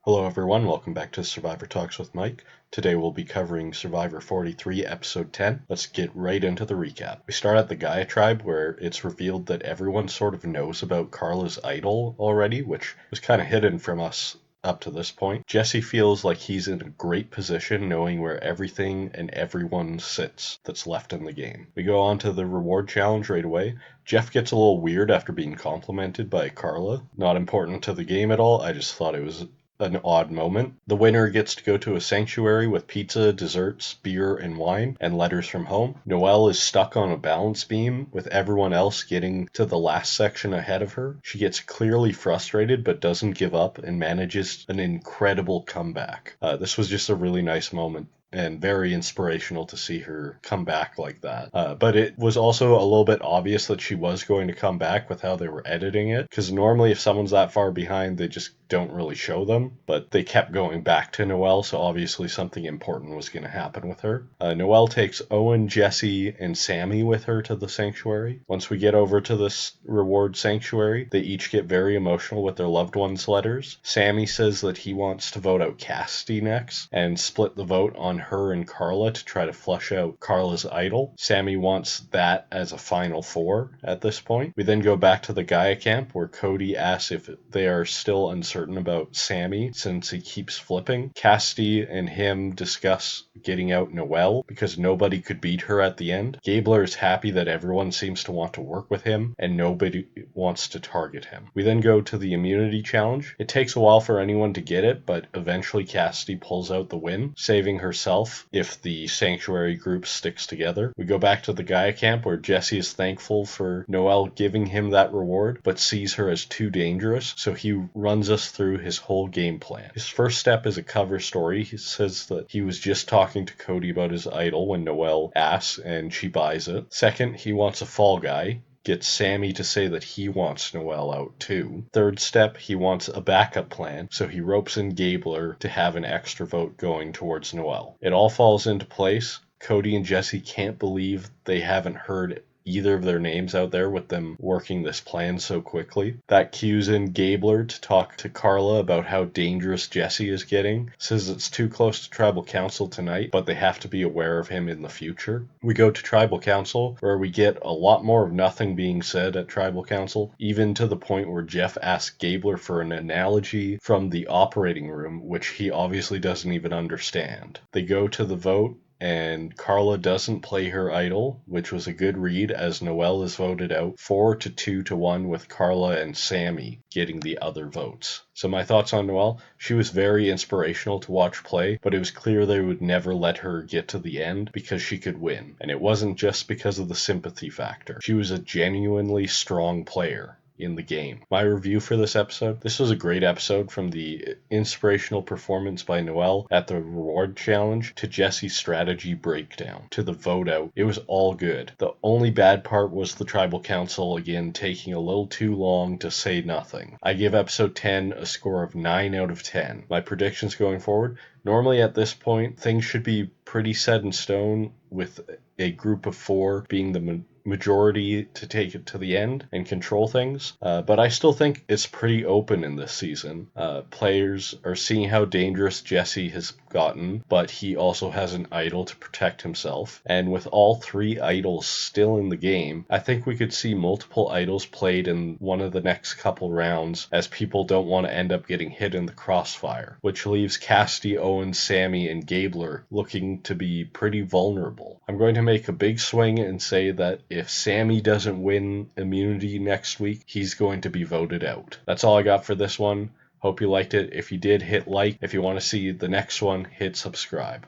Hello everyone, welcome back to Survivor Talks with Mike. Today we'll be covering Survivor 43, Episode 10. Let's get right into the recap. We start at the Gaia tribe where it's revealed that everyone sort of knows about Carla's idol already, which was kind of hidden from us up to this point. Jesse feels like he's in a great position knowing where everything and everyone sits that's left in the game. We go on to the reward challenge right away. Jeff gets a little weird after being complimented by Carla. Not important to the game at all, I just thought it was an odd moment. The winner gets to go to a sanctuary with pizza, desserts, beer, and wine, and letters from home. Noel is stuck on a balance beam with everyone else getting to the last section ahead of her. She gets clearly frustrated but doesn't give up and manages an incredible comeback. This was just a really nice moment and very inspirational to see her come back like that. But it was also a little bit obvious that she was going to come back with how they were editing it, because normally if someone's that far behind, they just don't really show them, but they kept going back to Noel, so obviously something important was going to happen with her. Noel takes Owen, Jesse, and Sammy with her to the sanctuary. Once we get over to this reward sanctuary, they each get very emotional with their loved ones' letters. Sammy says that he wants to vote out Cassidy next and split the vote on her and Carla to try to flush out Carla's idol. Sammy wants that as a final four at this point. We then go back to the Gaia camp where Cody asks if they are still uncertain about Sammy since he keeps flipping. Cassidy and him discuss getting out Noel because nobody could beat her at the end. Gabler is happy that everyone seems to want to work with him and nobody wants to target him. We then go to the immunity challenge. It takes a while for anyone to get it, but eventually Cassidy pulls out the win, saving herself if the sanctuary group sticks together. We go back to the Gaia camp where Jesse is thankful for Noel giving him that reward, but sees her as too dangerous, so he runs us through his whole game plan. His first step is a cover story. He says that he was just talking to Cody about his idol when Noel asks, and she buys it. Second, he wants a fall guy. Gets Sammy to say that he wants Noel out too. Third step, he wants a backup plan, so he ropes in Gabler to have an extra vote going towards Noel. It all falls into place. Cody and Jesse can't believe they haven't heard either of their names out there with them working this plan so quickly. That cues in Gabler to talk to Carla about how dangerous Jesse is getting. Says it's too close to Tribal Council tonight, but they have to be aware of him in the future. We go to Tribal Council, where we get a lot more of nothing being said at Tribal Council, even to the point where Jeff asks Gabler for an analogy from the operating room, which he obviously doesn't even understand. They go to the vote, and Carla doesn't play her idol, which was a good read as Noel is voted out 4-2-1 with Carla and Sammy getting the other votes. So my thoughts on Noel, she was very inspirational to watch play, but it was clear they would never let her get to the end because she could win. And it wasn't just because of the sympathy factor. She was a genuinely strong player in the game. My review for this episode, this was a great episode, from the inspirational performance by Noel at the reward challenge to Jesse's strategy breakdown to the vote out. It was all good. The only bad part was the tribal council again taking a little too long to say nothing. I give episode 10 a score of 9 out of 10. My predictions going forward, normally at this point things should be pretty set in stone with a group of 4 being the majority to take it to the end and control things, but I still think it's pretty open in this season. Players are seeing how dangerous Jesse has gotten, but he also has an idol to protect himself, and with all 3 idols still in the game, I think we could see multiple idols played in one of the next couple rounds, as people don't want to end up getting hit in the crossfire, which leaves Cassidy, Owen, Sammy, and Gabler looking to be pretty vulnerable. I'm going to make a big swing and say that if Sammy doesn't win immunity next week, he's going to be voted out. That's all I got for this one. Hope you liked it. If you did, hit like. If you want to see the next one, hit subscribe.